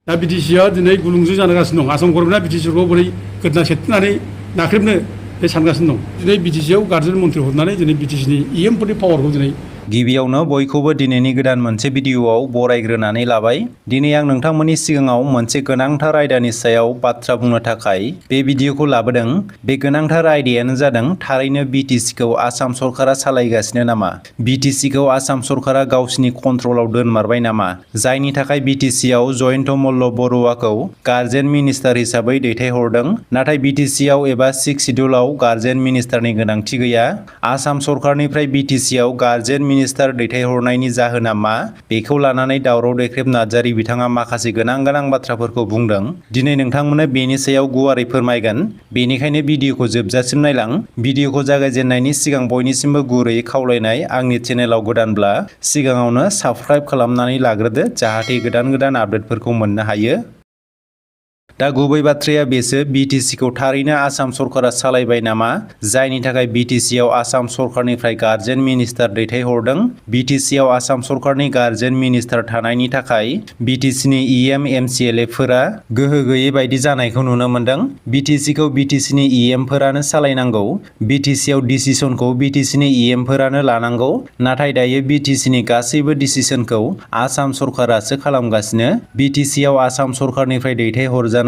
दा बिटिसिआ दिनै गुलुंजों जागासिनो दं। आसाम गभर्नमेन्टआ बिटिसिखौ बोरै गोदना सेबनानै नाख्रेबनो बे सानगासिनो दं। दिनै बिटिसिआव गार्जेन मन्थ्रि हरनानै दिनै बिटिसिनि इएमफोरनि पावारखौ दिनै गिबियावनो बयखौबो दिनैनि गोदान मोनसे भिडिअआव बरायग्रोनानै लाबाय। दिनै आं नोंथांमोननि सिगाङाव मोनसे गोनांथार आयदानि सायाव बाथ्रा बुंनो थाखाय बे भिडिअखौ लाबोदों। बे गोनांथार आयदायानो जादों थारैनो बिटिसिखौ आसाम सरकारा सालायगासिनो नामा? बिटिसिखौ आसाम सरकारा गावसिनि कन्ट्रलाव दोनमारबाय नामा? जायनि थाखाय बिटिसिआव जयन्त मल्ल बरुवाखौ गार्जेन मिनिस्टार हिसाबै दैथायहरदों। नाथाय बिटिसिआव एबा 6 सिड्युलाव गार्जेन मिनिस्टारनि गोनांथि गैया। आसाम सरकारनिफ्राय बिटिसिआव गार्जेन मिनिस्टार दैथायहरनायनि जाहोना मा? बेखौ लानानै दावराव दैख्रेब नार्जारि बिथाङा माखासे गोनां बाथ्राफोरखौ बुंदों। दिनै नोंथांमोननो बेनि सायाव गुवारै फोरमायगोन। बेनिखायनो भिडिअखौ जोबजासिम नायलां। भिडिअखौ जागायजेननायनि सिगां बयनिसिमबो गुरैयै खावलायनाय, आंनि चेनेलाव गोदानब्ला सिगाङावनो साबस्क्राइब खालामनानै लाग्रोदो जाहाथे गोदान आपडेटफोरखौ मोननो हायो। दा गुबै बाथ्राया बेसो, बिटिसिखौ थारैनो आसाम सरकारा सालायबाय नामा? जायनि थाखाय बिटिसिआव आसाम सरकारनिफ्राय गार्जेन मिनिस्टार दैथायहरदों। बिटिसिआव आसाम सरकारनि गार्जेन मिनिस्टार थानायनि थाखाय बिटिसिनि इएम एमसिएलएफोरा गोहो गैयै बायदि जानायखौ नुनो मोनदों। बिटिसिखौ बिटिसिनि इएमफोरानो सालायनांगौ। बिटिसिआव डिसिसनखौ बिटिसिनि इएमफोरानो लानांगौ। नाथाय दायो बिटिसिनि गासैबो डिसिसनखौ आसाम सरकारासो खालामगासिनो। बिटिसिआव आसाम सरकारनिफ्राय दैथायहरजानाय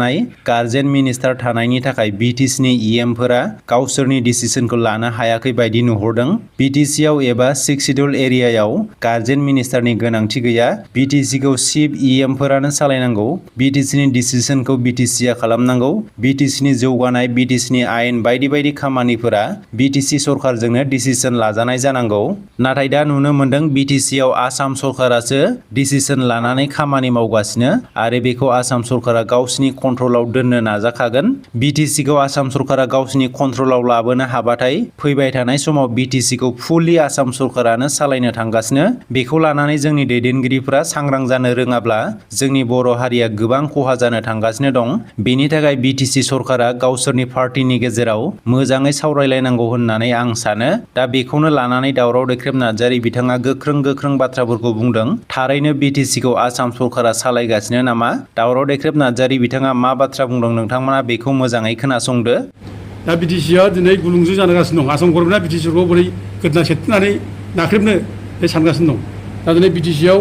गार्जेन मिनिस्टार थानायनि थाखाय बिटिसिनि इएमफोरा गावसोरनि डिसिसनखौ लानो हायाखै बायदि नुहरदों। बिटिसिआव एबा 6 सिड्युल एरियायाव गार्जेन मिनिस्टारनि गोनांथि गैया। बिटिसिखौ चिफ इएमफोरानो सालायनांगौ। बिटिसिनि डिसिसनखौ बिटिसिआ खालामनांगौ। बिटिसिनि जौगानाय, बिटिसिनि आयेन बायदि खामानिफोरा बिटिसि सरकारजोंनो डिसिसन लाजानाय जानांगौ। नाथाय दा नुनो मोनदों बिटिसिआव आसाम सरकारासो डिसिसन लानानै खामानि मावगासिनो आरो बेखौ आसाम सरकारा गावसिनि कन्ट्रलाव दोननो नाजाखागोन। बिटिसिखौ आसाम सरकारा गावसिनि कन्ट्रलाव लाबोनो हाबाथाय फैबाय थानाय समाव बिटिसिखौ फुलि आसाम सरकारानो सालायनो थांगासिनो। बेखौ लानानै जोंनि दैदेनगिरिफोरा सांग्रां जानो रोङाब्ला जोंनि बर' हारिया गोबां खहा जानो थांगासिनो दं। बेनि थाखाय बिटिसि सरकारा गावसोरनि पार्टिनि गेजेराव मोजाङै सावरायलायनांगौ होननानै आं सानो। दा बेखौनो लानानै दावराव दैख्रेब नार्जारि बिथाङा गोख्रों बाथ्राफोरखौ बुंदों। थारैनो बिटिसिखौ आसाम सरकारा सालायगासिनो नामा? दावराव दैख्रेब नार्जारि बिथाङा मा बाथ्रा बुंदों नोंथांमोना बेखौ मोजाङै खोनासंदो। दा बिटिसिआ दिनै गुलुंजों जागासिनो दं। आसाम गभर्नमेन्टआ बिटिसिखौ बोरै गोदना सेबनानै नाख्रेबनो बे सानगासिनो दं। दा दिनै बिटिसिआव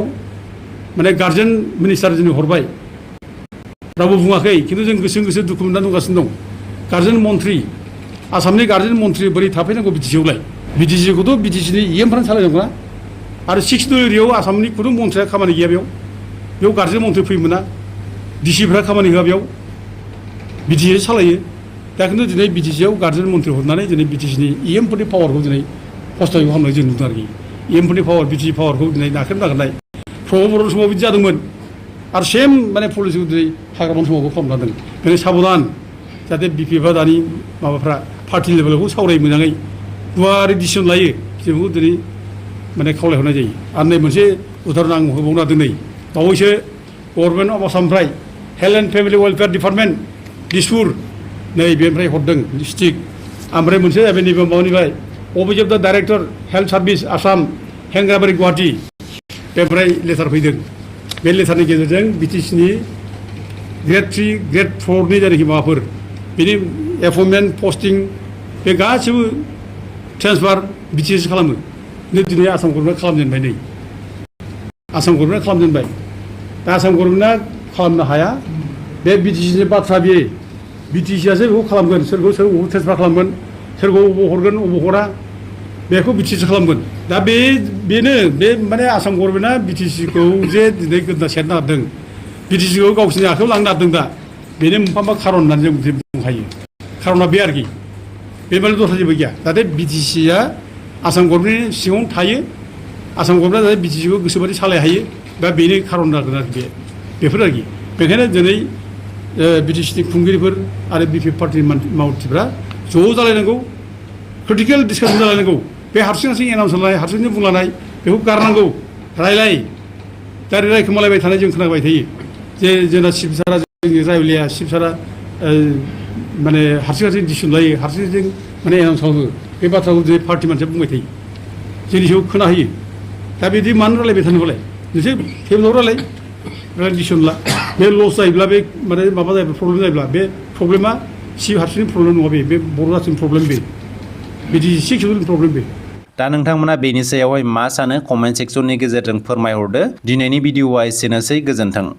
माने गार्जेन मिनिस्टार दिनै हरबाय। रावबो बुङाखै, खिन्थु जों गोसो दुखु मोननानै दंगासिनो दं। गार्जेन मन्थ्रि, आसामनि गार्जेन मन्थ्रि बोरै थाफैनांगौ बिटिसिआवलाय? बिटिसिखौथ' बिटिसिनि इएमफ्रानो सालायनांगौ ना। आरो 6 सिड्युल एरियायाव आसामनि खुनु मन्थ्रिया खामानि गैया। बेयाव गार्जेन मन्थ्रि फैनो मोना। डिसिफ्रा खामानि होआ। बेयाव बिटिसि सालायो। दा खिन्थु दिनै बिटिसिआव गार्जेन मन्थ्रि हरनानै दिनै बिटिसिनि इएमफोरनि पावारखौ दिनै हस्ताय खालामनाय जों नुदों आरोखि। इएमफोरनि पावार, बिटिसि पावारखौ दिनै नाख्रेबनो नागिरनाय। प्रमद बर'नि समाव बिदि जादोंमोन आरो सेम माने पलिसिखौ दिनै हाग्रामानि समावबो खालामना दोन। बेनो साबधान, जाहाथे बिपिएफआ दानि माबाफ्रा पार्टि लेभेलावबो सावरायो, मोजाङै गुवारै डिसिसन लायो। जोंखौ दिनै माने खावलायहरनाय जायो। आरो नै मोनसे उदाहरन आं होबावना दोनै बावैसो गभर्नमेन्ट अफ आसामनिफ्राय health and family welfare department Dispur नै बेनिफ्राय हरदों डिस्ट्रिक्ट। ओमफ्राय मोनसे जाबाय नैबे माबानिफ्राय office of the director health service Assam हेंग्राबारि गुवाहाटि, बेनिफ्राय लेटार फैदों। बे लेटारनि गेजेरजों बिटिसिनि ग्रेड 3, ग्रेड 4नि जायनाखि माबाफोर बेनि एपइन्टमेन्ट, पस्टिं बे गासिबो ट्रेन्सफार बिटिसि खालामो। दिनै आसाम गभर्नमेन्ट खालामजेनबाय। नै आसाम गभर्नमेन्ट खालामजेनबाय। दा आसाम गभर्नमेन्टआ खालामनो हाया। बे बिटिसिनि बाथ्रा बेयो। बिटिसिआसो बेखौ खालामगोन। सोरखौ ट्रेन्सफार खालामगोन, सोरखौ अबाव हरगोन अबाव हरा, बेखौ बिटिसि खालामगोन। दा बेनो बे माने आसाम गभर्नमेन्टआ बिटिसिखौ जे दिनै गोदना सेरनो नागिरदों, बिटिसिखौ गावसिनि आखायाव लांनो नागिरदों। दा बेनो मोनफा खारन होननानै जों बुंनो हायो। खारना बे आरोखि। बे माने दस्रा जेबो गैया। जाहाथे बिटिसिआ आसाम गभर्नमेन्टनि सिङावनो थायो। आसाम गभर्नमेन्टआ जाहाथे बिटिसिखौ गोसोबादि सालाय हायो। दा बेनो खारन जागोन आरोखि। बेफोर आरोखि। बेखायनो दिनै बिटिसिनि खुंगिरिफोर आरो बिपिएफ पार्टिनि मावथिफ्रा ज' जालायनांगौ। Critical discussion जालायनांगौ। बे हारसिं एनाउन्स होनाय, हारसिंनो बुंलानाय बेखौ गारनांगौ। दा रायखोमालायबाय थानाय जों खोनाबाय थायो जे जोंना चिफ सारा जोंनि रायलाया, चिफ सारा माने हारसिं डिसिसन लायो, हारसिं माने एनाउन्स खालामो। बे बाथ्राखौ दिनै पार्टि मानसिया बुंबाय थायो, जोंनि सायाव खोनाहोयो। दा बिदि मानो रायलायबाय थानोबालाय? नोंसोर टेबोलाव रायलाय, रेडिसन ला बे लस जायोब्ला बे माने माबा जायोब्ला प्रब्लेम जायोब्ला बे प्रब्लेमा सि हारसिंनि प्रब्लेम नङा बे बर' जाथिनि प्रब्लेम बे बिटिसि सेक्सुवेलनि प्रब्लेम बे दा नोंथांमोना बेनि सायावहाय मा सानो कमेन्ट सेक्सननि गेजेरजों फोरमायहरदो। दिनैनि भिडिअआ एसेनोसै, गोजोन्थों।